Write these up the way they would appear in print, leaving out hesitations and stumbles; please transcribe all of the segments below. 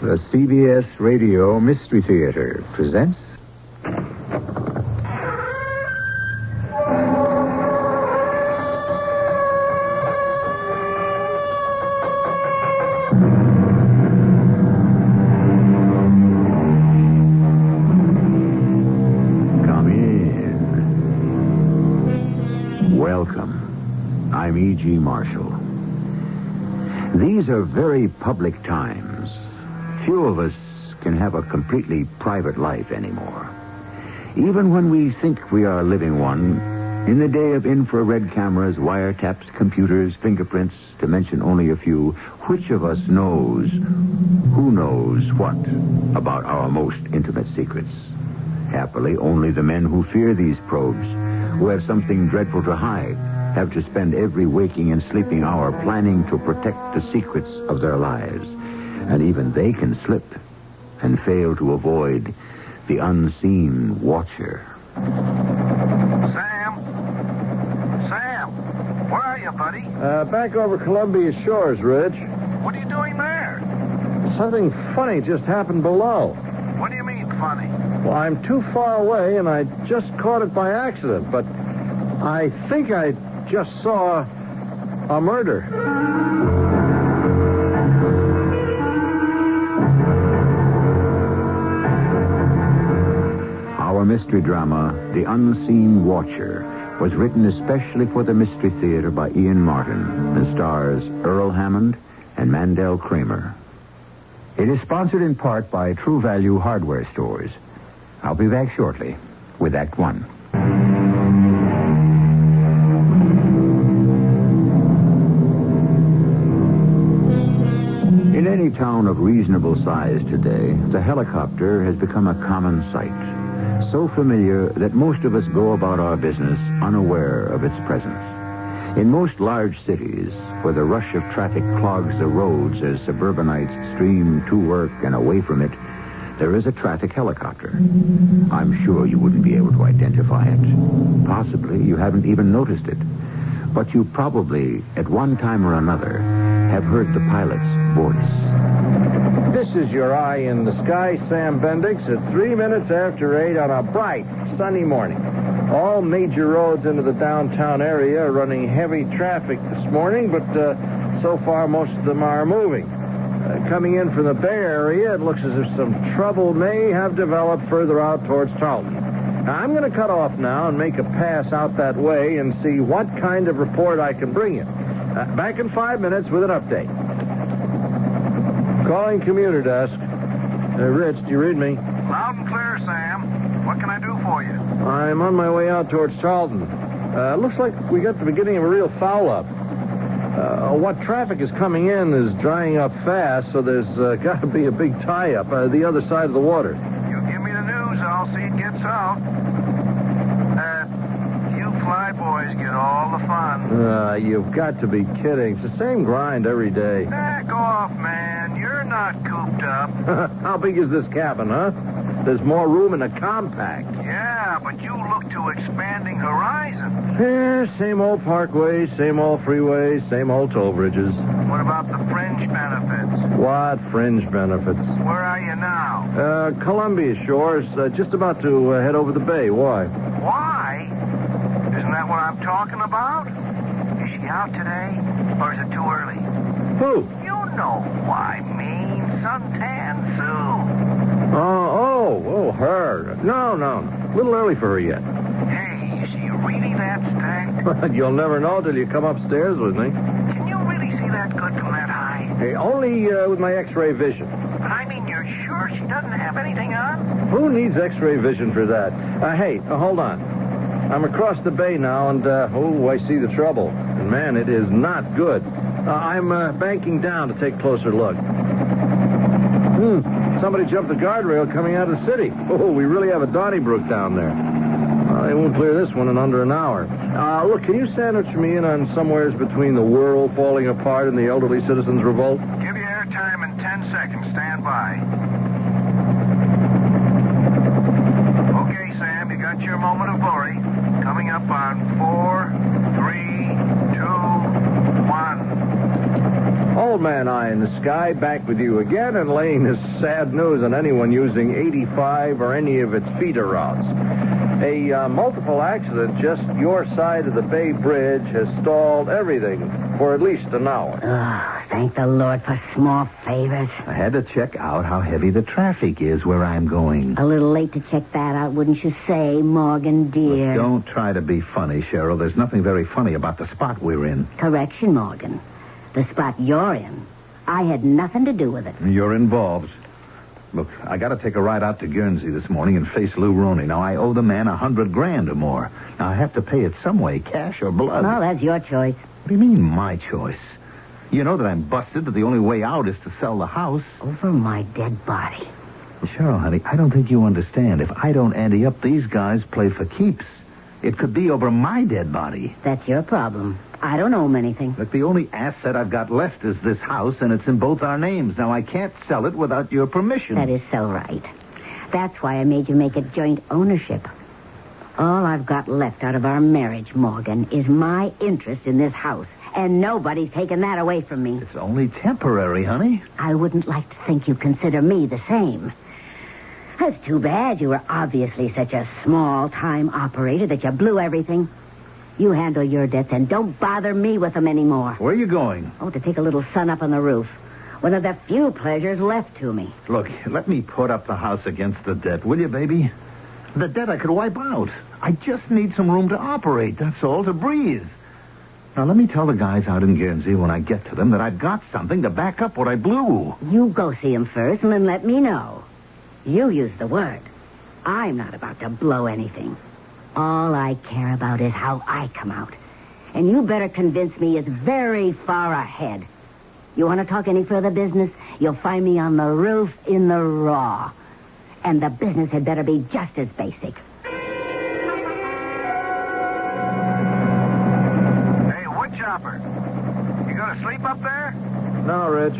The CBS Radio Mystery Theater presents... Come in. Welcome. I'm E.G. Marshall. These are very public times. Few of us can have a completely private life anymore. Even when we think we are living one, in the day of infrared cameras, wiretaps, computers, fingerprints, to mention only a few, which of us knows, who knows what about our most intimate secrets? Happily, only the men who fear these probes, who have something dreadful to hide, have to spend every waking and sleeping hour planning to protect the secrets of their lives. And even they can slip and fail to avoid the unseen watcher. Sam, where are you, buddy? Back over Columbia Shores, Rich. What are you doing there? Something funny just happened below. What do you mean, funny? Well, I'm too far away, and I just caught it by accident, but I think I just saw a murder. Our mystery drama, The Unseen Watcher, was written especially for the Mystery Theater by Ian Martin and stars Earl Hammond and Mandel Kramer. It is sponsored in part by True Value Hardware Stores. I'll be back shortly with Act One. In any town of reasonable size today, the helicopter has become a common sight. So familiar that most of us go about our business unaware of its presence. In most large cities, where the rush of traffic clogs the roads as suburbanites stream to work and away from it, there is a traffic helicopter. I'm sure you wouldn't be able to identify it. Possibly you haven't even noticed it. But you probably, at one time or another, have heard the pilot's voice. This is your eye in the sky, Sam Bendix, at 3 minutes after 8 on a bright, sunny morning. All major roads into the downtown area are running heavy traffic this morning, but so far most of them are moving. Coming in from the Bay Area, it looks as if some trouble may have developed further out towards Tarleton. Now, I'm going to cut off now and make a pass out that way and see what kind of report I can bring you. Back in 5 minutes with an update. Calling commuter desk. Rich, do you read me? Loud and clear, Sam. What can I do for you? I'm on my way out towards Charlton. Looks like we got the beginning of a real foul-up. What traffic is coming in is drying up fast, so there's got to be a big tie-up the other side of the water. You give me the news, I'll see it gets out. You flyboys get all the fun. You've got to be kidding. It's the same grind every day. Back off, man. You're not cooped up. How big is this cabin, huh? There's more room in a compact. Yeah, but you look to expanding horizons. Yeah, same old parkways, same old freeways, same old toll bridges. What about the fringe benefits? What fringe benefits? Where are you now? Columbia Shores, just about to head over the bay. Why? Why? Isn't that what I'm talking about? Is she out today, or is it too early? Who? You know who I mean, Suntan Sue. Oh, her. No. A little early for her yet. Hey, is she really that stacked? You'll never know till you come upstairs with me. Can you really see that good from that high? Hey, only with my X-ray vision. But I mean, you're sure she doesn't have anything on? Who needs X-ray vision for that? Hey, hold on. I'm across the bay now, and, I see the trouble. And, man, it is not good. I'm banking down to take a closer look. Somebody jumped the guardrail coming out of the city. Oh, we really have a Donnybrook down there. They won't clear this one in under an hour. Look, can you sandwich me in on somewheres between the world falling apart and the elderly citizens' revolt? Give you airtime in 10 seconds. Stand by. Okay, Sam, you got your moment of glory. Coming up on 4, 3, 2, 1. old man eye in the sky, back with you again and laying this sad news on anyone using 85 or any of its feeder routes. A multiple accident just your side of the Bay Bridge has stalled everything for at least an hour. Oh, thank the Lord for small favors. I had to check out how heavy the traffic is where I'm going. A little late to check that out, wouldn't you say, Morgan, dear? Look, don't try to be funny, Cheryl. There's nothing very funny about the spot we're in. Correction, Morgan. The spot you're in. I had nothing to do with it. You're involved. Look, I got to take a ride out to Guernsey this morning and face Lou Roney. Now, I owe the man $100,000 or more. Now, I have to pay it some way, cash or blood. Well, that's your choice. What do you mean, my choice? You know that I'm busted, that the only way out is to sell the house. Over my dead body. Cheryl, honey, I don't think you understand. If I don't ante up, these guys play for keeps. It could be over my dead body. That's your problem. I don't owe him anything. Look, the only asset I've got left is this house, and it's in both our names. Now, I can't sell it without your permission. That is so right. That's why I made you make it joint ownership. All I've got left out of our marriage, Morgan, is my interest in this house. And nobody's taken that away from me. It's only temporary, honey. I wouldn't like to think you consider me the same. That's too bad. You were obviously such a small-time operator that you blew everything. You handle your debts and don't bother me with them anymore. Where are you going? Oh, to take a little sun up on the roof. One of the few pleasures left to me. Look, let me put up the house against the debt, will you, baby? The debt I could wipe out. I just need some room to operate, that's all, to breathe. Now, let me tell the guys out in Guernsey when I get to them that I've got something to back up what I blew. You go see him first and then let me know. You use the word. I'm not about to blow anything. All I care about is how I come out. And you better convince me it's very far ahead. You want to talk any further business? You'll find me on the roof in the raw. And the business had better be just as basic. Hey, woodchopper. You gonna sleep up there? No, Rich.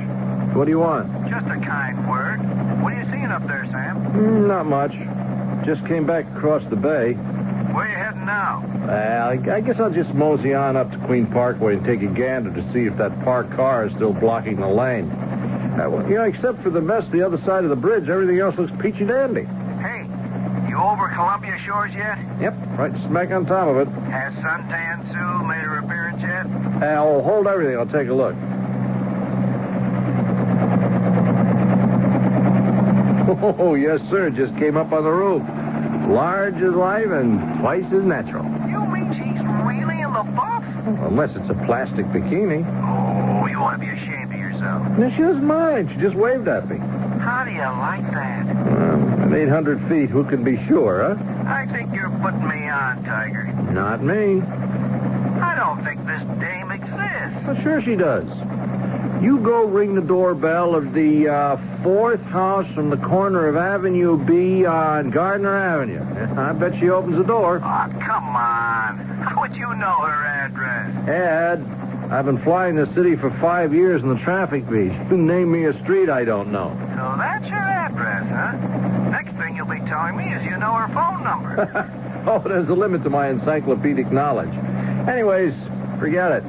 What do you want? Just a kind word. What are you seeing up there, Sam? Not much. Just came back across the bay. Where you heading now? I guess I'll just mosey on up to Queen Parkway and take a gander to see if that parked car is still blocking the lane. Well, except for the mess the other side of the bridge, everything else looks peachy dandy. Hey, you over Columbia Shores yet? Yep, right smack on top of it. Has Suntan Sue made her appearance yet? I'll hold everything. I'll take a look. Oh, yes, sir. Just came up on the roof. Large as life and twice as natural. You mean she's really in the buff? Unless it's a plastic bikini. Oh, you ought to be ashamed of yourself. No, she doesn't mind. She just waved at me. How do you like that? At 800 feet, who can be sure, huh? I think you're putting me on, Tiger. Not me. I don't think this dame exists. Well, sure she does. You go ring the doorbell of the fourth house from the corner of Avenue B on Gardner Avenue. I bet she opens the door. Oh, come on. How would you know her address? Ed, I've been flying the city for 5 years in the traffic beat. You name me a street I don't know. So that's your address, huh? Next thing you'll be telling me is you know her phone number. Oh, there's a limit to my encyclopedic knowledge. Anyways, forget it.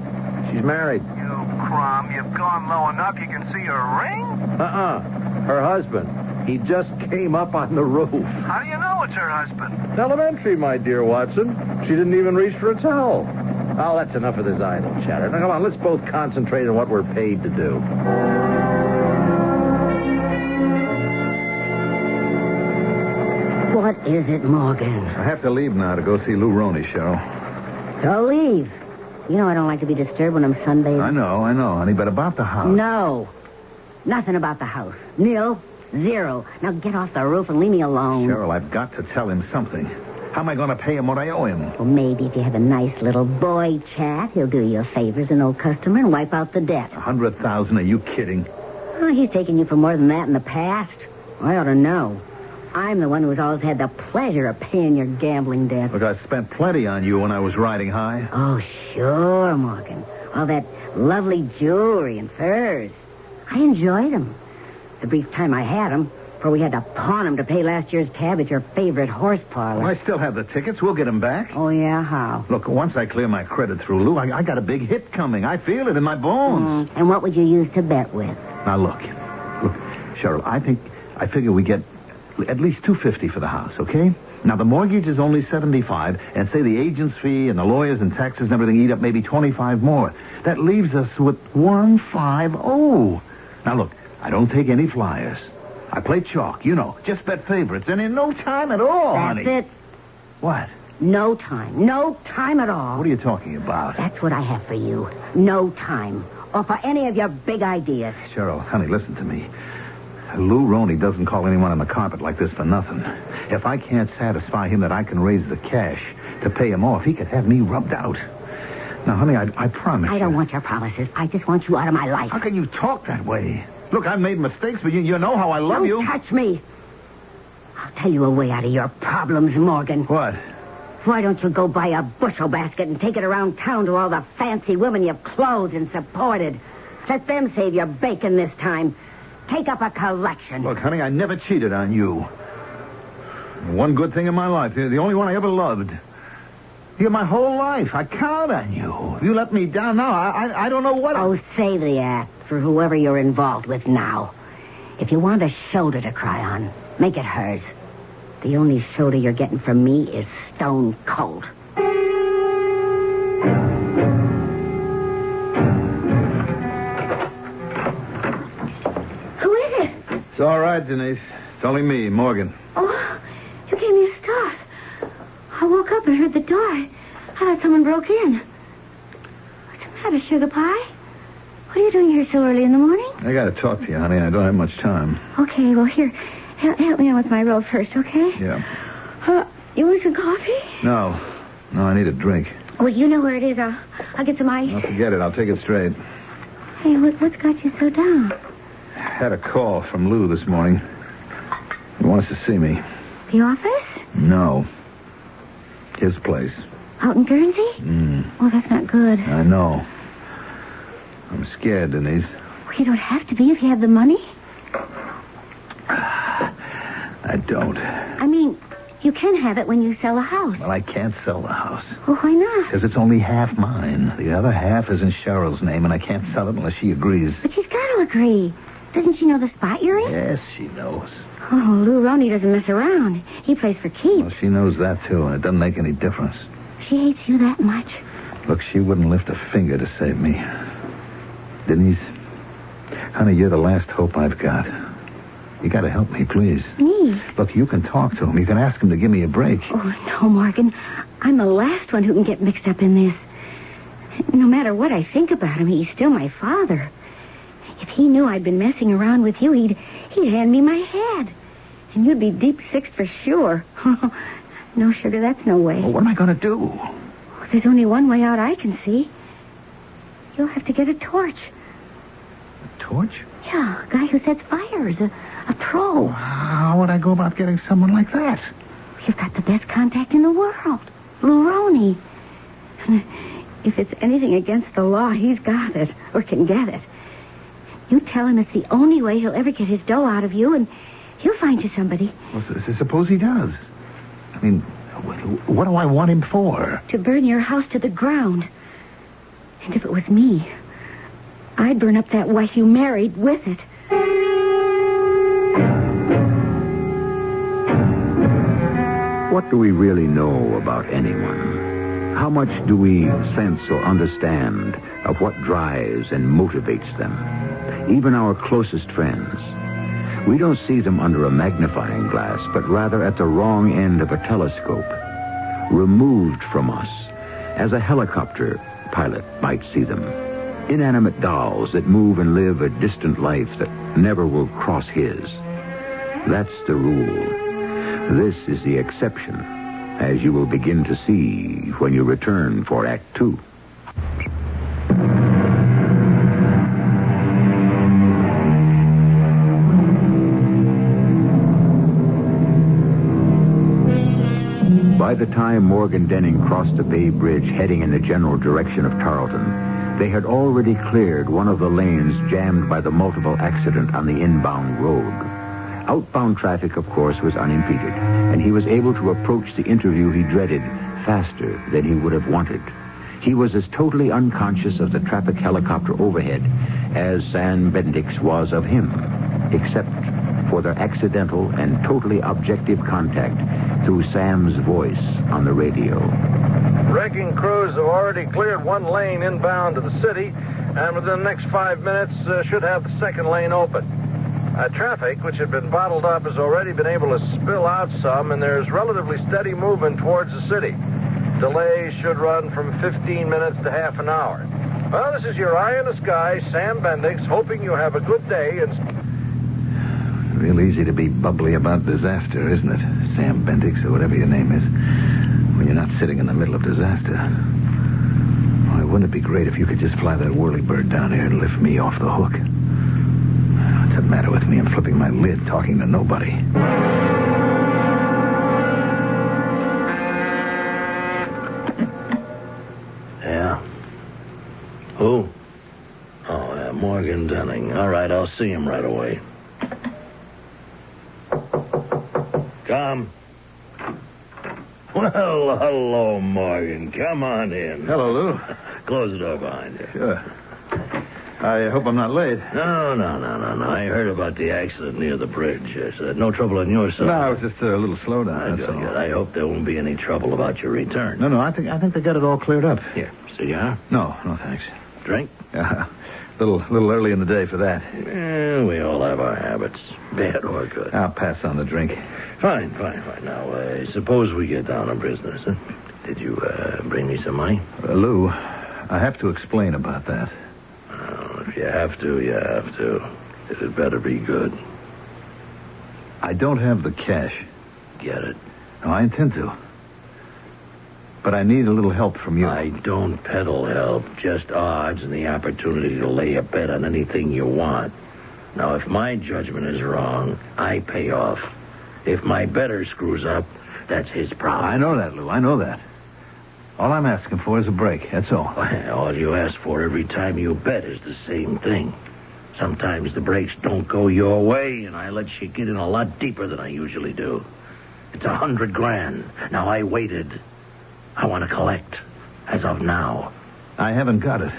She's married. You crumb, you've gone low enough you can see her ring? Her husband. He just came up on the roof. How do you know it's her husband? Elementary, my dear Watson. She didn't even reach for a towel. Oh, that's enough of this idle chatter. Now, come on, let's both concentrate on what we're paid to do. What is it, Morgan? I have to leave now to go see Lou Roney, Cheryl. So leave. You know I don't like to be disturbed when I'm sunbathing. I know, honey, but about the house. No. Nothing about the house. Nil. Zero. Now get off the roof and leave me alone. Cheryl, I've got to tell him something. How am I going to pay him what I owe him? Well, maybe if you have a nice little boy chat, he'll do you a favor as an old customer and wipe out the debt. $100,000? Are you kidding? Oh, he's taken you for more than that in the past. I ought to know. I'm the one who's always had the pleasure of paying your gambling debt. Look, I spent plenty on you when I was riding high. Oh, sure, Morgan. All that lovely jewelry and furs. I enjoyed them. The brief time I had them, For we had to pawn them to pay last year's tab at your favorite horse parlor. Well, I still have the tickets. We'll get them back. Oh, yeah? How? Look, once I clear my credit through Lou, I got a big hit coming. I feel it in my bones. And what would you use to bet with? Now, look, Cheryl, I figure we get at least $250 for the house, okay? Now, the mortgage is only $75, and say the agent's fee and the lawyers and taxes and everything eat up maybe $25 more. That leaves us with $150. Now, look, I don't take any flyers. I play chalk, just bet favorites, and in no time at all, honey. That's it. What? No time. No time at all. What are you talking about? That's what I have for you. No time. Or for any of your big ideas. Cheryl, honey, listen to me. Lou Roney doesn't call anyone on the carpet like this for nothing. If I can't satisfy him that I can raise the cash to pay him off, he could have me rubbed out. Now, honey, I promise you. I don't want your promises. I just want you out of my life. How can you talk that way? Look, I've made mistakes, but you know how I love you. Don't touch me. I'll tell you a way out of your problems, Morgan. What? Why don't you go buy a bushel basket and take it around town to all the fancy women you've clothed and supported? Let them save your bacon this time. Take up a collection. Look, honey, I never cheated on you. One good thing in my life, the only one I ever loved. You're my whole life. I count on you. If you let me down now, I don't know what... Oh, save the act for whoever you're involved with now. If you want a shoulder to cry on, make it hers. The only shoulder you're getting from me is stone cold. Who is it? It's all right, Denise. It's only me, Morgan. Oh, you gave me a start. I woke up and heard the door. I thought someone broke in. What's the matter, Sugar Pie? What are you doing here so early in the morning? I got to talk to you, honey. I don't have much time. Okay, well, here, help me out with my robe first, okay? Yeah. You want some coffee? No, I need a drink. Well, you know where it is. I'll get some ice. I'll forget it. I'll take it straight. Hey, what's got you so down? I had a call from Lou this morning. He wants to see me. The office? No. His place. Out in Guernsey? Well, that's not good. I know. I'm scared, Denise. Well, you don't have to be if you have the money. I don't. I mean, you can have it when you sell a house. Well, I can't sell the house. Well, why not? Because it's only half mine. The other half is in Cheryl's name, and I can't sell it unless she agrees. But she's got to agree. Doesn't she know the spot you're in? Yes, she knows. Oh, Lou Roney doesn't mess around. He plays for keeps. Well, she knows that, too, and it doesn't make any difference. She hates you that much. Look, she wouldn't lift a finger to save me. Denise, honey, you're the last hope I've got. You got to help me, please. Me? Look, you can talk to him. You can ask him to give me a break. Oh, no, Morgan. I'm the last one who can get mixed up in this. No matter what I think about him, he's still my father. If he knew I'd been messing around with you, he'd hand me my head. And you'd be deep sixed for sure. No, sugar, that's no way. Well, what am I going to do? There's only one way out I can see. You'll have to get a torch. A torch? Yeah, a guy who sets fires. A pro. How would I go about getting someone like that? You've got the best contact in the world. Lou Roney. If it's anything against the law, he's got it. Or can get it. You tell him it's the only way he'll ever get his dough out of you, and he'll find you somebody. Well, suppose he does. I mean, what do I want him for? To burn your house to the ground. And if it was me, I'd burn up that wife you married with it. What do we really know about anyone? How much do we sense or understand of what drives and motivates them? Even our closest friends. We don't see them under a magnifying glass, but rather at the wrong end of a telescope, removed from us, as a helicopter pilot might see them. Inanimate dolls that move and live a distant life that never will cross his. That's the rule. This is the exception, as you will begin to see when you return for Act 2. By the time Morgan Denning crossed the Bay Bridge heading in the general direction of Tarleton, they had already cleared one of the lanes jammed by the multiple accident on the inbound road. Outbound traffic, of course, was unimpeded, and he was able to approach the interview he dreaded faster than he would have wanted. He was as totally unconscious of the traffic helicopter overhead as Sam Bendix was of him, except for their accidental and totally objective contact through Sam's voice on the radio. Wrecking crews have already cleared one lane inbound to the city, and within the next 5 minutes should have the second lane open. Traffic, which had been bottled up, has already been able to spill out some, and there's relatively steady movement towards the city. Delays should run from 15 minutes to half an hour. Well, this is your eye in the sky, Sam Bendix, hoping you have a good day and... Real easy to be bubbly about disaster, isn't it? Sam Bendix, or whatever your name is, when you're not sitting in the middle of disaster. Why, wouldn't it be great if you could just fly that whirlybird down here and lift me off the hook? What's the matter with me? I'm flipping my lid, talking to nobody. Yeah? Who? Oh, Morgan Dunning. All right, I'll see him right away. Come. Well, hello, Morgan. Come on in. Hello, Lou. Close the door behind you. Sure. I hope I'm not late. No. I heard about the accident near the bridge. No trouble on your side. No, it's just a little slowdown. That's all. Good. I hope there won't be any trouble about your return. No, I think they got it all cleared up. Here, cigar? No, thanks. Drink? Yeah, little early in the day for that. We all have our habits, bad or good. I'll pass on the drink. Fine. Now, suppose we get down to business. Huh? Did you bring me some money? Lou, I have to explain about that. If you have to, you have to. It better be good. I don't have the cash. Get it? No, I intend to. But I need a little help from you. I don't peddle help, just odds and the opportunity to lay a bet on anything you want. Now, if my judgment is wrong, I pay off. If my bettor screws up, that's his problem. I know that, Lou. I know that. All I'm asking for is a break. That's all. All you ask for every time you bet is the same thing. Sometimes the breaks don't go your way, and I let you get in a lot deeper than I usually do. It's $100,000. Now, I waited. I want to collect. As of now. I haven't got it.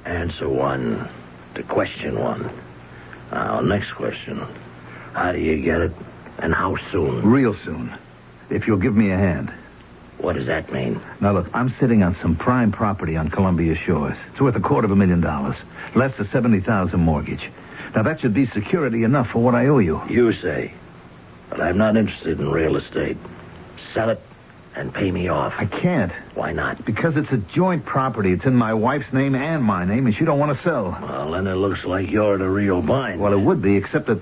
Answer one to question one. Now, next question. How do you get it, and how soon? Real soon. If you'll give me a hand. What does that mean? Now, look, I'm sitting on some prime property on Columbia Shores. It's worth $250,000. Less the $70,000 mortgage. Now, that should be security enough for what I owe you. You say. But I'm not interested in real estate. Sell it and pay me off. I can't. Why not? Because it's a joint property. It's in my wife's name and my name, and she don't want to sell. Well, then it looks like you're the real bind. Well, it would be, except that...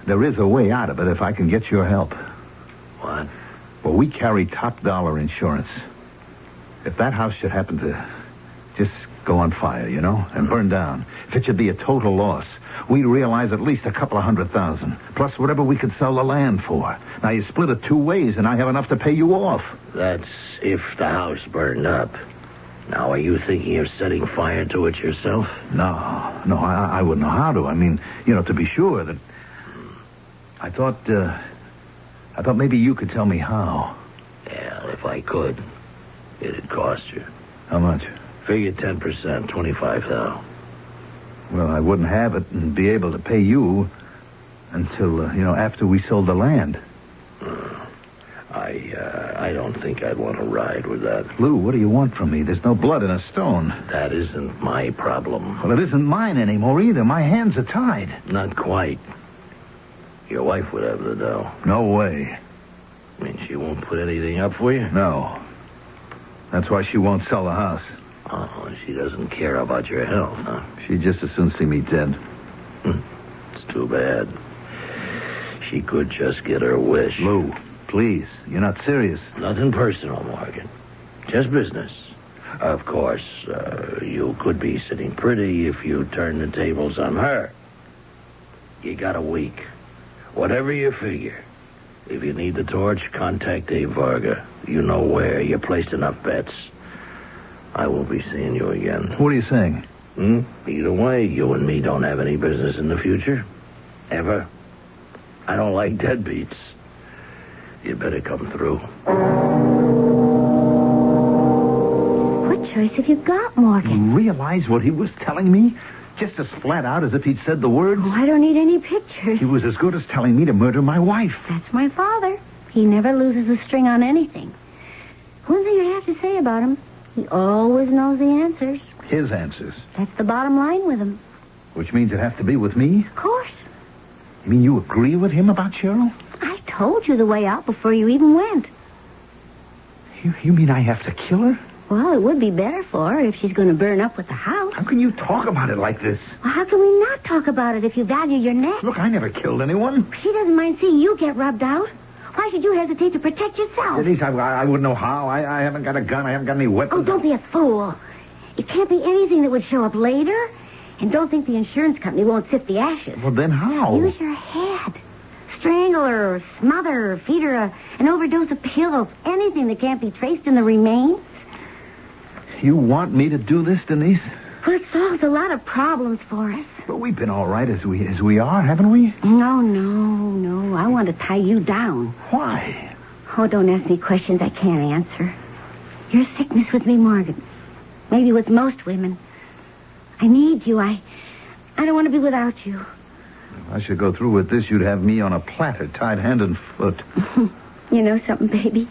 there is a way out of it if I can get your help. What? Well, we carry top dollar insurance. If that house should happen to just go on fire, and burn down, if it should be a total loss, we'd realize at least $200,000, plus whatever we could sell the land for. Now, you split it 2 ways, and I have enough to pay you off. That's if the house burned up. Now, are you thinking of setting fire to it yourself? No, I wouldn't know how to. To be sure that... I thought maybe you could tell me how. Yeah, if I could, it'd cost you. How much? Figure 10%, $25,000. Well, I wouldn't have it and be able to pay you until, after we sold the land. I don't think I'd want to ride with that. Lou, what do you want from me? There's no blood in a stone. That isn't my problem. Well, it isn't mine anymore either. My hands are tied. Not quite. Your wife would have the dough. No way. She won't put anything up for you? No. That's why she won't sell the house. Oh, she doesn't care about your health, huh? She'd just as soon see me dead. It's too bad. She could just get her wish. Lou, please. You're not serious. Nothing personal, Morgan. Just business. Of course, you could be sitting pretty if you turn the tables on her. You got a week. Whatever you figure. If you need the torch, contact Dave Varga. You know where. You placed enough bets. I won't be seeing you again. What are you saying? Either way, you and me don't have any business in the future. Ever? I don't like deadbeats. You better come through. What choice have you got, Morgan? Realize what he was telling me? Just as flat out as if he'd said the words? Oh, I don't need any pictures. He was as good as telling me to murder my wife. That's my father. He never loses a string on anything. One thing I have to say about him, he always knows the answers. His answers. That's the bottom line with him. Which means it has to be with me? Of course. You mean you agree with him about Cheryl? I told you the way out before you even went. You mean I have to kill her? Well, it would be better for her if she's going to burn up with the house. How can you talk about it like this? Well, how can we not talk about it if you value your neck? Look, I never killed anyone. She doesn't mind seeing you get rubbed out. Why should you hesitate to protect yourself? Denise, I wouldn't know how. I haven't got a gun. I haven't got any weapons. Oh, don't be a fool. It can't be anything that would show up later. And don't think the insurance company won't sift the ashes. Well, then how? Use your head. Strangle her, or smother her, feed her an overdose of pills. Anything that can't be traced in the remains. You want me to do this, Denise? Well, it solves a lot of problems for us. But we've been all right as we are, haven't we? No. I want to tie you down. Why? Oh, don't ask me questions I can't answer. Your sickness with me, Morgan. Maybe with most women. I need you. I don't want to be without you. If I should go through with this, you'd have me on a platter, tied hand and foot. You know something, baby?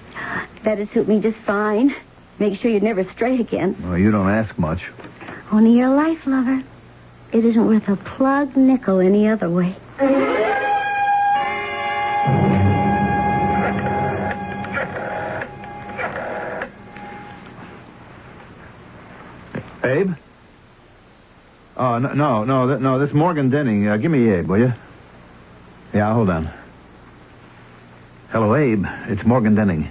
That'd suit me just fine. Make sure you'd never stray again. Well, you don't ask much. Only your life, lover. It isn't worth a plug nickel any other way. Abe? Oh, no, that's Morgan Denning. Give me Abe, will you? Yeah, hold on. Hello, Abe. It's Morgan Denning.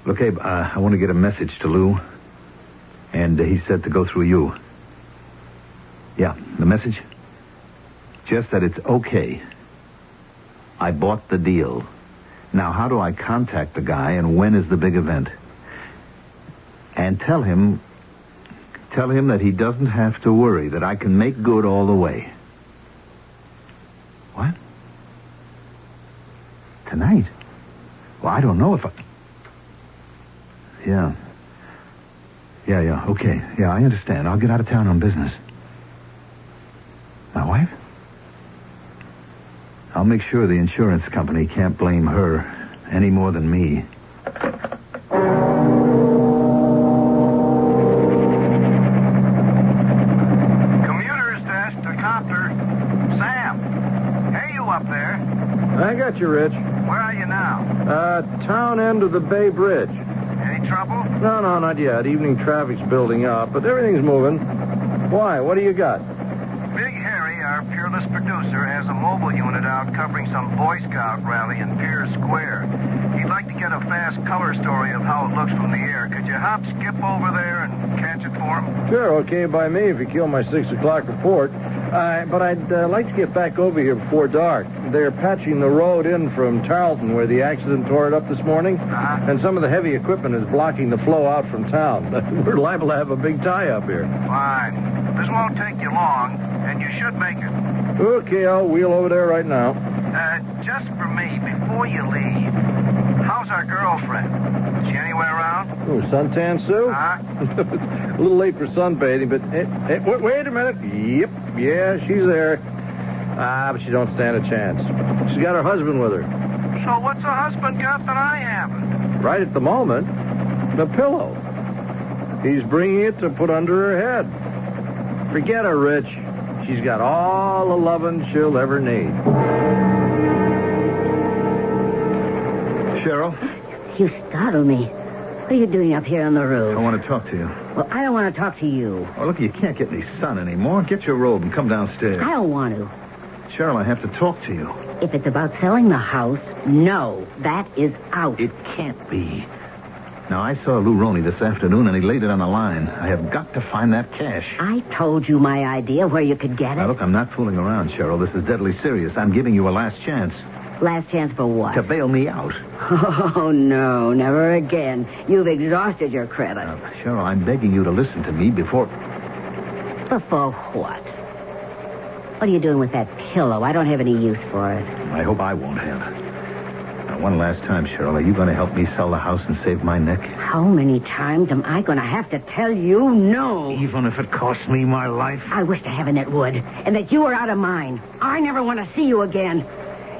Look, Abe, I want to get a message to Lou. And he said to go through you. Yeah, the message? Just that it's okay. I bought the deal. Now, how do I contact the guy, and when is the big event? And tell him that he doesn't have to worry, that I can make good all the way. What? Tonight? Well, I don't know if I... Yeah, okay. Yeah, I understand. I'll get out of town on business. My wife? I'll make sure the insurance company can't blame her any more than me. Commuter's desk to copter. Sam, hey, you up there? I got you, Rich. Where are you now? Town end of the Bay Bridge. Any trouble? No, not yet. Evening traffic's building up, but everything's moving. Why? What do you got? Big Harry, our peerless producer, has a mobile unit out covering some Boy Scout rally in Pier Square. He'd like to get a fast color story of how it looks from the air. Could you skip over there and catch it for him? Sure, okay by me if you kill my 6 o'clock report. But I'd like to get back over here before dark. They're patching the road in from Tarleton where the accident tore it up this morning. And some of the heavy equipment is blocking the flow out from town. We're liable to have a big tie-up here. Fine. This won't take you long, and you should make it. Okay, I'll wheel over there right now. Just for me, before you leave, how's our girlfriend? Is she anywhere around? Oh, suntan Sue? Huh? A little late for sunbathing, but wait a minute. Yep, yeah, she's there. But she don't stand a chance. She's got her husband with her. So what's her husband got that I haven't? Right at the moment, the pillow. He's bringing it to put under her head. Forget her, Rich. She's got all the loving she'll ever need. Cheryl? You startle me. What are you doing up here on the roof? I want to talk to you. Well, I don't want to talk to you. Oh, look, you can't get any sun anymore. Get your robe and come downstairs. I don't want to. Cheryl, I have to talk to you. If it's about selling the house, no, that is out. It can't be. Now, I saw Lou Roney this afternoon, and he laid it on the line. I have got to find that cash. I told you my idea where you could get it. Now, look, I'm not fooling around, Cheryl. This is deadly serious. I'm giving you a last chance. Last chance for what? To bail me out. Oh, no, never again. You've exhausted your credit. Cheryl, I'm begging you to listen to me before... Before what? What are you doing with that pillow? I don't have any use for it. I hope I won't have. Now, one last time, Cheryl, are you going to help me sell the house and save my neck? How many times am I going to have to tell you no? Even if it costs me my life? I wish to heaven it would, and that you were out of mine. I never want to see you again.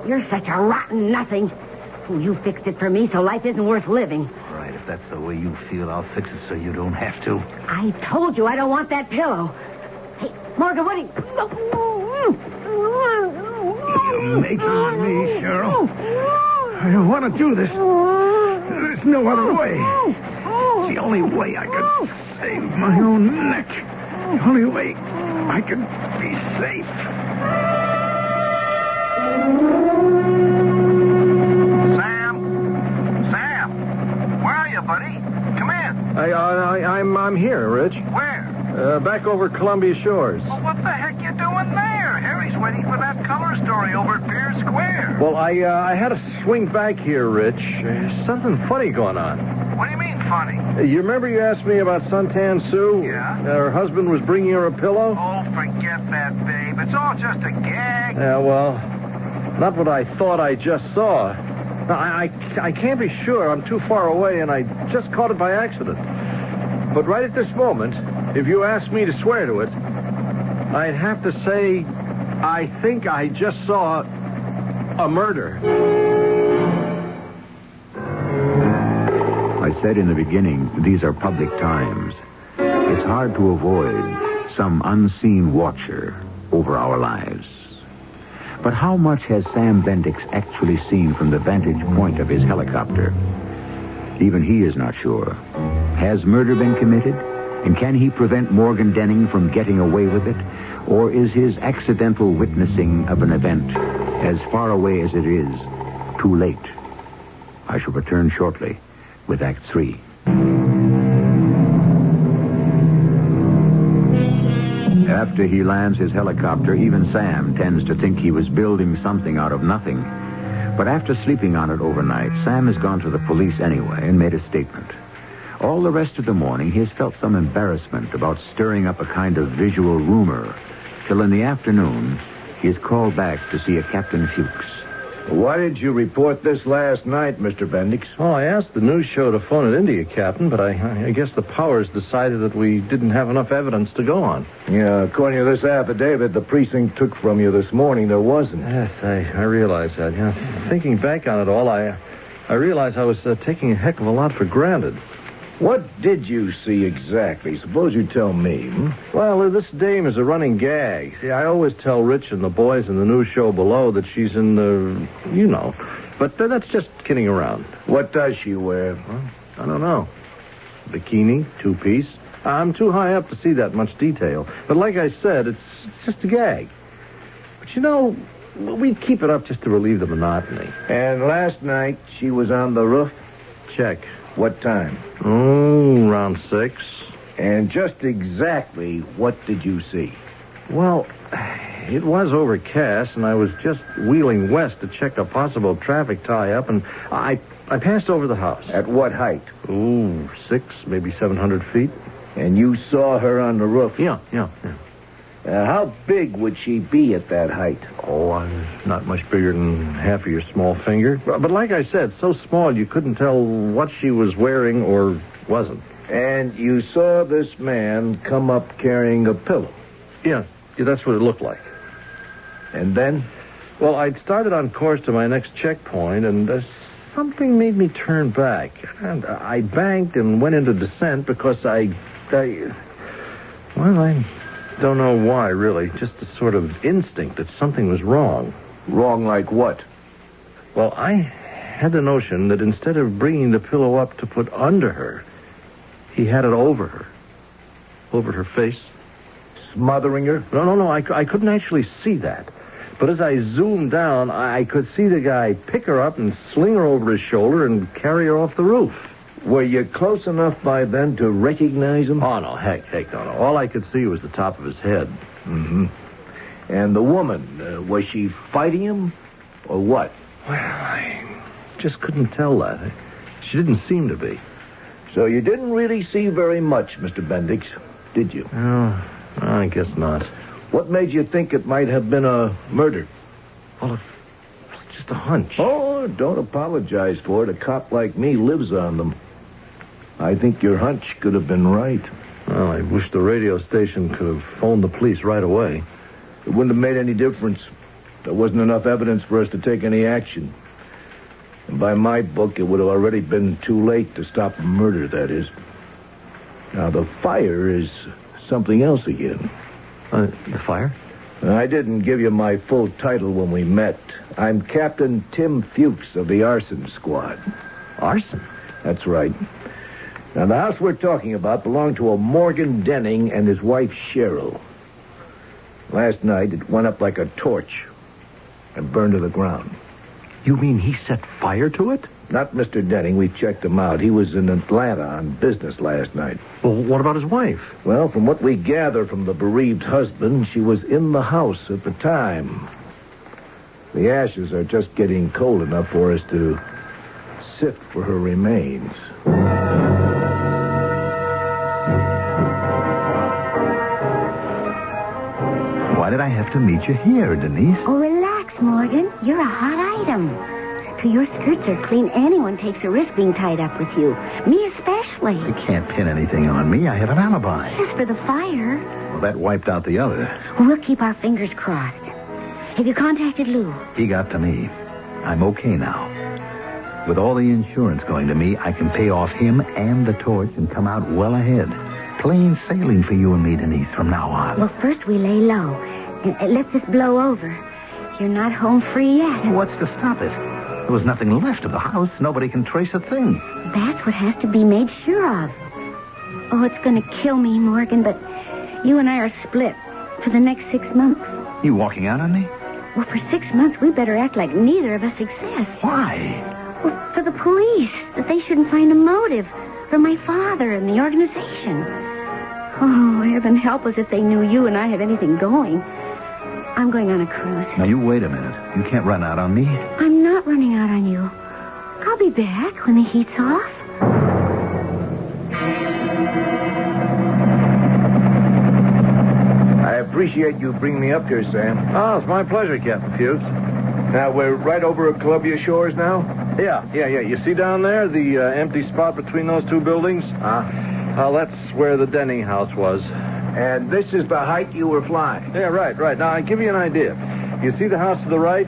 You're such a rotten nothing. Oh, you fixed it for me, so life isn't worth living. Right, if that's the way you feel, I'll fix it so you don't have to. I told you I don't want that pillow. Hey, Morgan, what are you... You're making me, Cheryl. I don't want to do this. There's no other way. It's the only way I could save my own neck. The only way I could be safe. Sam, where are you, buddy? Come in. I'm here, Rich. Where? Back over Columbia Shores. Well, what the heck you doing there? Harry's waiting for that color story over at Pier Square. Well, I had to swing back here, Rich. There's something funny going on. What do you mean, funny? You remember you asked me about Suntan Sue? Yeah. Her husband was bringing her a pillow? Oh, forget that, babe. It's all just a gag. Yeah, well, not what I thought I just saw. I can't be sure. I'm too far away, and I just caught it by accident. But right at this moment, if you asked me to swear to it, I'd have to say I think I just saw a murder. I said in the beginning, these are public times. It's hard to avoid some unseen watcher over our lives. But how much has Sam Bendix actually seen from the vantage point of his helicopter? Even he is not sure. Has murder been committed? And can he prevent Morgan Denning from getting away with it? Or is his accidental witnessing of an event, as far away as it is, too late? I shall return shortly with Act 3. After he lands his helicopter, even Sam tends to think he was building something out of nothing. But after sleeping on it overnight, Sam has gone to the police anyway and made a statement. All the rest of the morning, he has felt some embarrassment about stirring up a kind of visual rumor, till in the afternoon, he is called back to see a Captain Fuchs. Why did you report this last night, Mr. Bendix? Oh, I asked the news show to phone it India, Captain, but I guess the powers decided that we didn't have enough evidence to go on. Yeah, according to this affidavit the precinct took from you this morning, there wasn't. Yes, I realize that. Yeah. Thinking back on it all, I realized I was taking a heck of a lot for granted. What did you see exactly? Suppose you tell me, Well, this dame is a running gag. See, I always tell Rich and the boys in the news show below that she's in the, But that's just kidding around. What does she wear? Well, I don't know. Bikini, two-piece. I'm too high up to see that much detail. But like I said, it's just a gag. But we keep it up just to relieve the monotony. And last night she was on the roof? Check. What time? Oh, around 6. And just exactly what did you see? Well, it was overcast, and I was just wheeling west to check a possible traffic tie-up, and I passed over the house. At what height? Ooh, 6, maybe 700 feet. And you saw her on the roof? Yeah. How big would she be at that height? Oh, I'm not much bigger than half of your small finger. But like I said, so small you couldn't tell what she was wearing or wasn't. And you saw this man come up carrying a pillow? Yeah, that's what it looked like. And then? Well, I'd started on course to my next checkpoint, and something made me turn back. And I banked and went into descent because I don't know why, really. Just a sort of instinct that something was wrong. Wrong like what? Well, I had the notion that instead of bringing the pillow up to put under her, he had it over her. Over her face. Smothering her? No, I couldn't actually see that. But as I zoomed down, I could see the guy pick her up and sling her over his shoulder and carry her off the roof. Were you close enough by then to recognize him? Oh, no, heck, no. All I could see was the top of his head. Mm-hmm. And the woman, was she fighting him or what? Well, I just couldn't tell that. She didn't seem to be. So you didn't really see very much, Mr. Bendix, did you? Oh, I guess not. What made you think it might have been a murder? Well, it's just a hunch. Oh, don't apologize for it. A cop like me lives on them. I think your hunch could have been right. Well, I wish the radio station could have phoned the police right away. It wouldn't have made any difference. There wasn't enough evidence for us to take any action. And by my book, it would have already been too late to stop a murder, that is. Now, the fire is something else again. The fire? I didn't give you my full title when we met. I'm Captain Tim Fuchs of the Arson Squad. Arson? That's right. Now, the house we're talking about belonged to a Morgan Denning and his wife, Cheryl. Last night, it went up like a torch and burned to the ground. You mean he set fire to it? Not Mr. Denning. We checked him out. He was in Atlanta on business last night. Well, what about his wife? Well, from what we gather from the bereaved husband, she was in the house at the time. The ashes are just getting cold enough for us to sift for her remains. Why did I have to meet you here, Denise? Oh, relax, Morgan. You're a hot item. Till your skirts are clean, anyone takes a risk being tied up with you. Me especially. You can't pin anything on me. I have an alibi. Just for the fire. Well, that wiped out the other. We'll keep our fingers crossed. Have you contacted Lou? He got to me. I'm okay now. With all the insurance going to me, I can pay off him and the torch and come out well ahead. Plain sailing for you and me, Denise, from now on. Well, first we lay low and let this blow over. You're not home free yet. What's to stop it? There was nothing left of the house. Nobody can trace a thing. That's what has to be made sure of. Oh, it's going to kill me, Morgan, but you and I are split for the next 6 months. You walking out on me? Well, for 6 months, we better act like neither of us exist. Why? Well, for the police, that they shouldn't find a motive. For my father and the organization. Oh, heaven help us if they knew you and I had anything going. I'm going on a cruise. Now, you wait a minute. You can't run out on me. I'm not running out on you. I'll be back when the heat's off. I appreciate you bringing me up here, Sam. Oh, it's my pleasure, Captain Fuchs. Now, we're right over at Columbia Shores now? Yeah. You see down there the empty spot between those two buildings? Well, that's where the Denning house was. And this is the height you were flying? Yeah, right. Now, I'll give you an idea. You see the house to the right,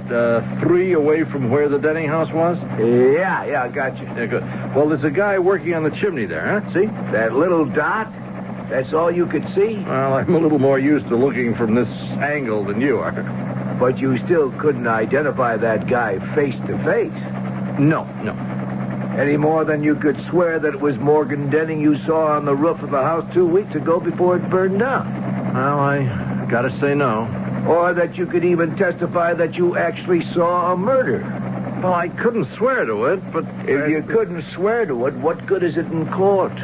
3 away from where the Denning house was? Yeah, I got you. Yeah, good. Well, there's a guy working on the chimney there, huh? See? That little dot? That's all you could see? Well, I'm a little more used to looking from this angle than you are. But you still couldn't identify that guy face to face? No. Any more than you could swear that it was Morgan Denning you saw on the roof of the house 2 weeks ago before it burned down? Well, I gotta say no. Or that you could even testify that you actually saw a murder? Well, I couldn't swear to it, but... If you couldn't swear to it, what good is it in court?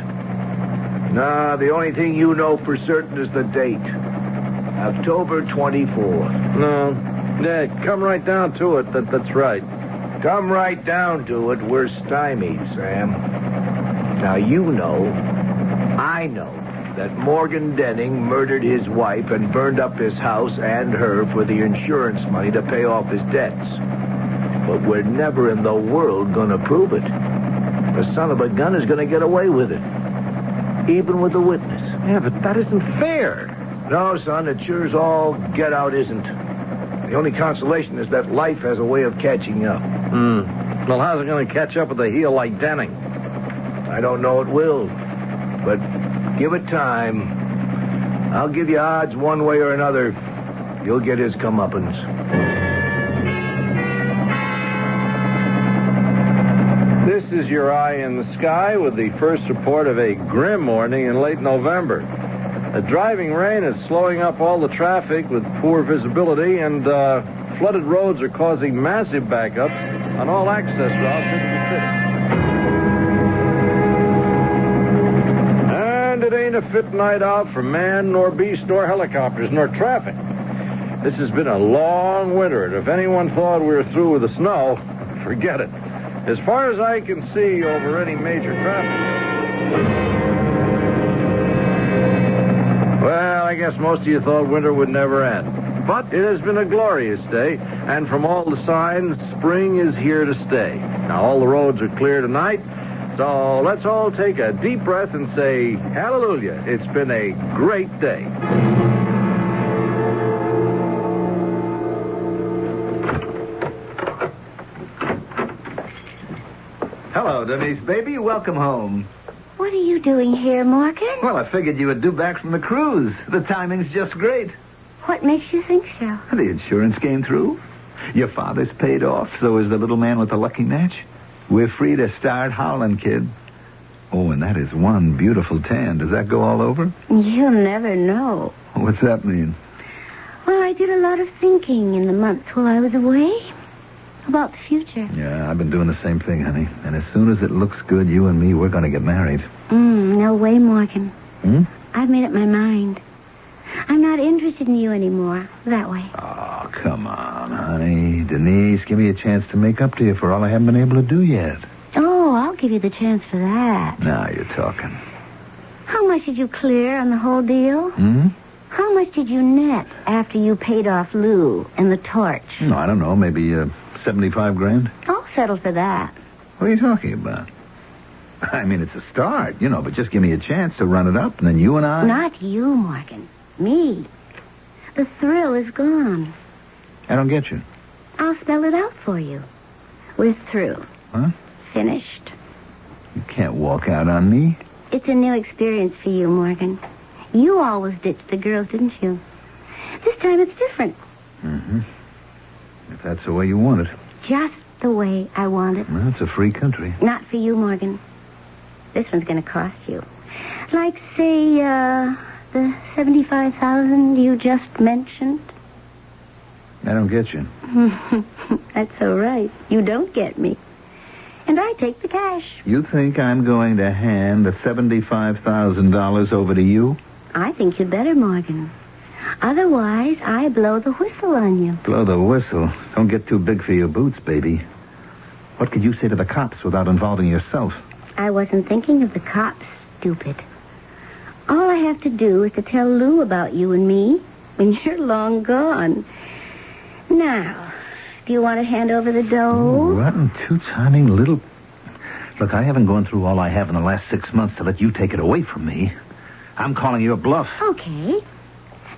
Nah, the only thing you know for certain is the date. October 24th. No. Yeah, come right down to it. That's right. Come right down to it, we're stymied, Sam. Now, you know, I know, that Morgan Denning murdered his wife and burned up his house and her for the insurance money to pay off his debts. But we're never in the world going to prove it. The son of a gun is going to get away with it, even with the witness. Yeah, but that isn't fair. No, son, it sure as all get out isn't. The only consolation is that life has a way of catching up. Well, how's it going to catch up with a heel like Denning? I don't know it will, but give it time. I'll give you odds one way or another. You'll get his comeuppance. This is your eye in the sky with the first report of a grim morning in late November. A driving rain is slowing up all the traffic with poor visibility, and flooded roads are causing massive backup on all access routes into the city. And it ain't a fit night out for man, nor beast, nor helicopters, nor traffic. This has been a long winter, and if anyone thought we were through with the snow, forget it. As far as I can see over any major traffic... Well, I guess most of you thought winter would never end. But it has been a glorious day, and from all the signs, spring is here to stay. Now, all the roads are clear tonight, so let's all take a deep breath and say, hallelujah, it's been a great day. Hello, Denise, baby. Welcome home. What are you doing here, Morgan? Well, I figured you would do back from the cruise. The timing's just great. What makes you think so? The insurance came through. Your father's paid off, so is the little man with the lucky match. We're free to start howling, kid. Oh, and that is one beautiful tan. Does that go all over? You'll never know. What's that mean? Well, I did a lot of thinking in the months while I was away about the future. Yeah, I've been doing the same thing, honey. And as soon as it looks good, you and me, we're going to get married. No way, Morgan. Hmm? I've made up my mind. I'm not interested in you anymore. That way. Oh, come on, honey. Denise, give me a chance to make up to you for all I haven't been able to do yet. Oh, I'll give you the chance for that. Now you're talking. How much did you clear on the whole deal? Hmm? How much did you net after you paid off Lou and the torch? No, I don't know. Maybe 75 grand? I'll settle for that. What are you talking about? I mean, it's a start, but just give me a chance to run it up, and then you and I... Not you, Morgan. Me. The thrill is gone. I don't get you. I'll spell it out for you. We're through. Huh? Finished. You can't walk out on me. It's a new experience for you, Morgan. You always ditched the girls, didn't you? This time it's different. Mm-hmm. If that's the way you want it. Just the way I want it. Well, it's a free country. Not for you, Morgan. This one's going to cost you. Like, say, the $75,000 you just mentioned. I don't get you. That's all right. You don't get me. And I take the cash. You think I'm going to hand the $75,000 over to you? I think you'd better, Morgan. Otherwise, I blow the whistle on you. Blow the whistle. Don't get too big for your boots, baby. What could you say to the cops without involving yourself? I wasn't thinking of the cops, stupid. All I have to do is to tell Lou about you and me when you're long gone. Now, do you want to hand over the dough? Rotten, two-timing little... Look, I haven't gone through all I have in the last 6 months to let you take it away from me. I'm calling you a bluff. Okay.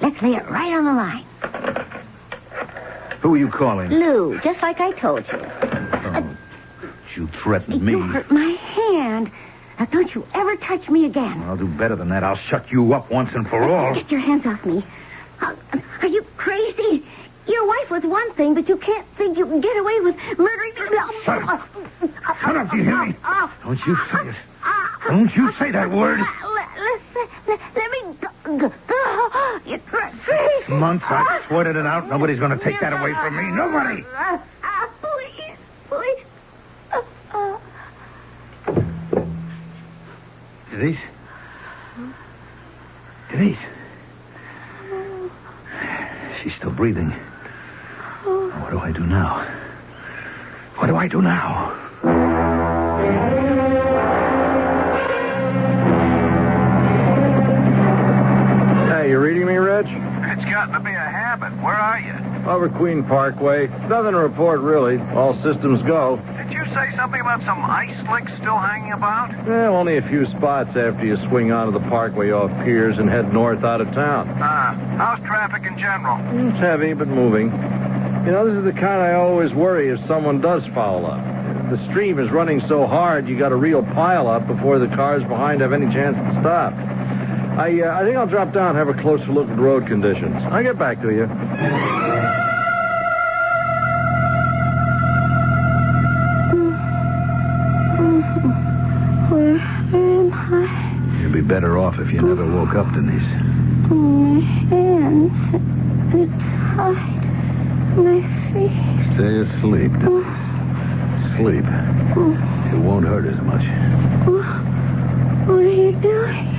Let's lay it right on the line. Who are you calling? Lou, just like I told you. Oh, you threatened me. You hurt my hand. Now, don't you ever touch me again. I'll do better than that. I'll shut you up once and for all. Get your hands off me. Are you crazy? Your wife was one thing, but you can't think you can get away with murdering me. Shut up. Shut up, do you hear me? Don't you say it. Don't you say that word. Let me go. You're crazy. 6 months, I've sweated it out. Nobody's going to take that away from me. Nobody. Please. Denise? Denise? She's still breathing. What do I do now? What do I do now? Hey, you reading me, Reg? It's gotten to be a habit. Where are you? Over Queen Parkway. Nothing to report, really. All systems go. Did you say something about some ice slicks still hanging about? Only a few spots after you swing onto the Parkway off Piers and head north out of town. How's traffic in general? It's heavy, but moving. This is the kind I always worry if someone does foul up. The stream is running so hard, you got a real pile up before the cars behind have any chance to stop. I think I'll drop down and have a closer look at road conditions. I'll get back to you. Where am I? You'd be better off if you never woke up, Denise. My hands. It's tight. My feet. Stay asleep, Denise. Sleep. It won't hurt as much. What are you doing?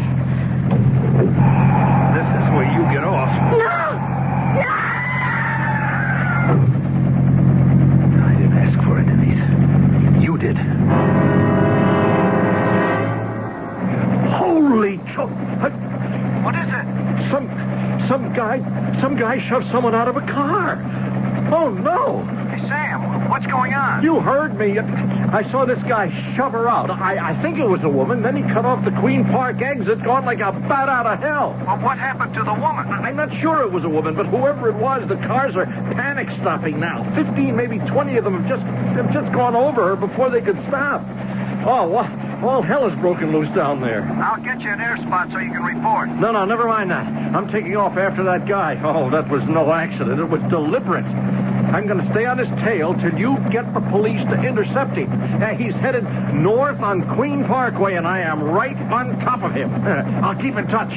This is where you get off. No! I didn't ask for it, Denise. You did. Holy cow! What is it? shoved someone out of a car. Oh, no. Hey, Sam, what's going on? You heard me. I saw this guy shove her out. I think it was a woman. Then he cut off the Queen Park exit, gone like a bat out of hell. Well, what happened to the woman? I'm not sure it was a woman, but whoever it was, the cars are panic stopping now. 15, maybe 20 of them have just gone over her before they could stop. Oh, what? All hell is broken loose down there. I'll get you an air spot so you can report. No, never mind that. I'm taking off after that guy. Oh, that was no accident. It was deliberate. I'm going to stay on his tail till you get the police to intercept him. He's headed north on Queen Parkway, and I am right on top of him. I'll keep in touch.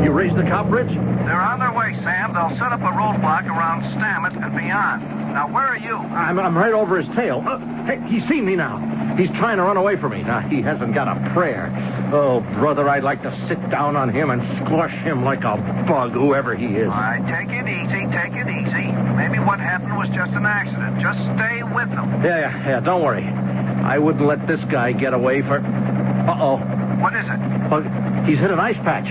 You raised the cop bridge? They're on their way, Sam. They'll set up a roadblock around Stammet and beyond. Now, where are you? I'm right over his tail. Hey, he's seen me now. He's trying to run away from me. Now, he hasn't got a prayer. Oh, brother, I'd like to sit down on him and squash him like a bug, whoever he is. All right, take it easy, take it easy. Maybe what happened was just an accident. Just stay with them. Yeah, don't worry. I wouldn't let this guy get away for... Uh-oh. What is it? He's hit an ice patch.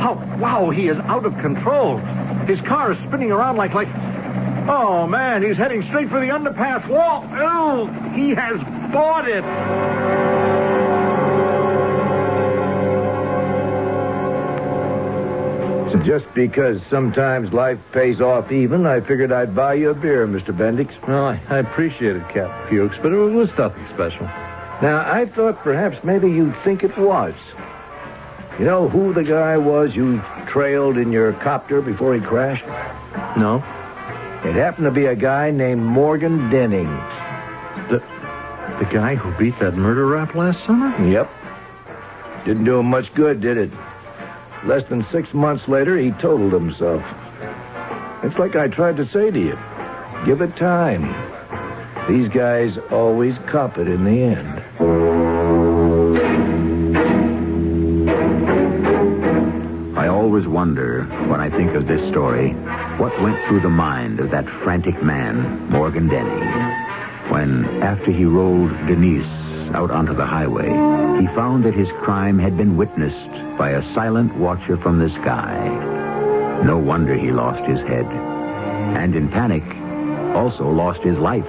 Oh, wow, he is out of control. His car is spinning around like... Oh, man, he's heading straight for the underpass wall. Oh, he has bought it. So just because sometimes life pays off even, I figured I'd buy you a beer, Mr. Bendix. Well, I appreciate it, Captain Fuchs, but it was nothing special. Now, I thought perhaps maybe you'd think it was. You know who the guy was you trailed in your copter before he crashed? No. It happened to be a guy named Morgan Denning. The guy who beat that murder rap last summer? Yep. Didn't do him much good, did it? Less than 6 months later, he totaled himself. It's like I tried to say to you. Give it time. These guys always cop it in the end. I always wonder, when I think of this story, what went through the mind of that frantic man, Morgan Denning, when, after he rolled Denise out onto the highway, he found that his crime had been witnessed by a silent watcher from the sky. No wonder he lost his head, and in panic, also lost his life.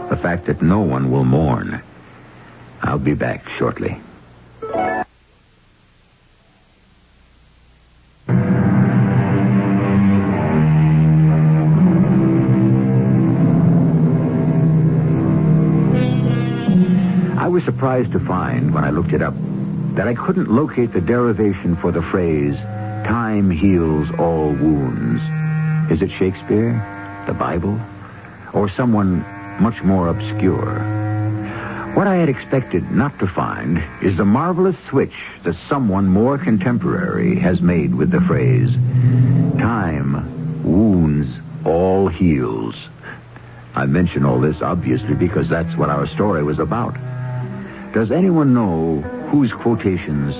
The fact that no one will mourn. I'll be back shortly. I was surprised to find, when I looked it up, that I couldn't locate the derivation for the phrase, time heals all wounds. Is it Shakespeare, the Bible, or someone much more obscure? What I had expected not to find is the marvelous switch that someone more contemporary has made with the phrase, time wounds all heals. I mention all this obviously because that's what our story was about. Does anyone know whose quotations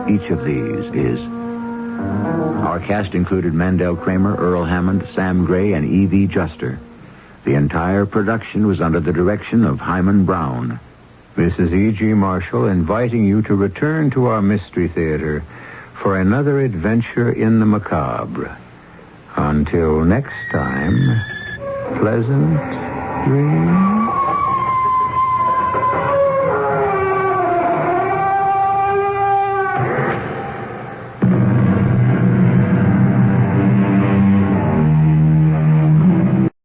each of these is? Our cast included Mandel Kramer, Earl Hammond, Sam Gray, and E.V. Juster. The entire production was under the direction of Hyman Brown. This is E.G. Marshall inviting you to return to our Mystery Theater for another adventure in the macabre. Until next time, pleasant dreams.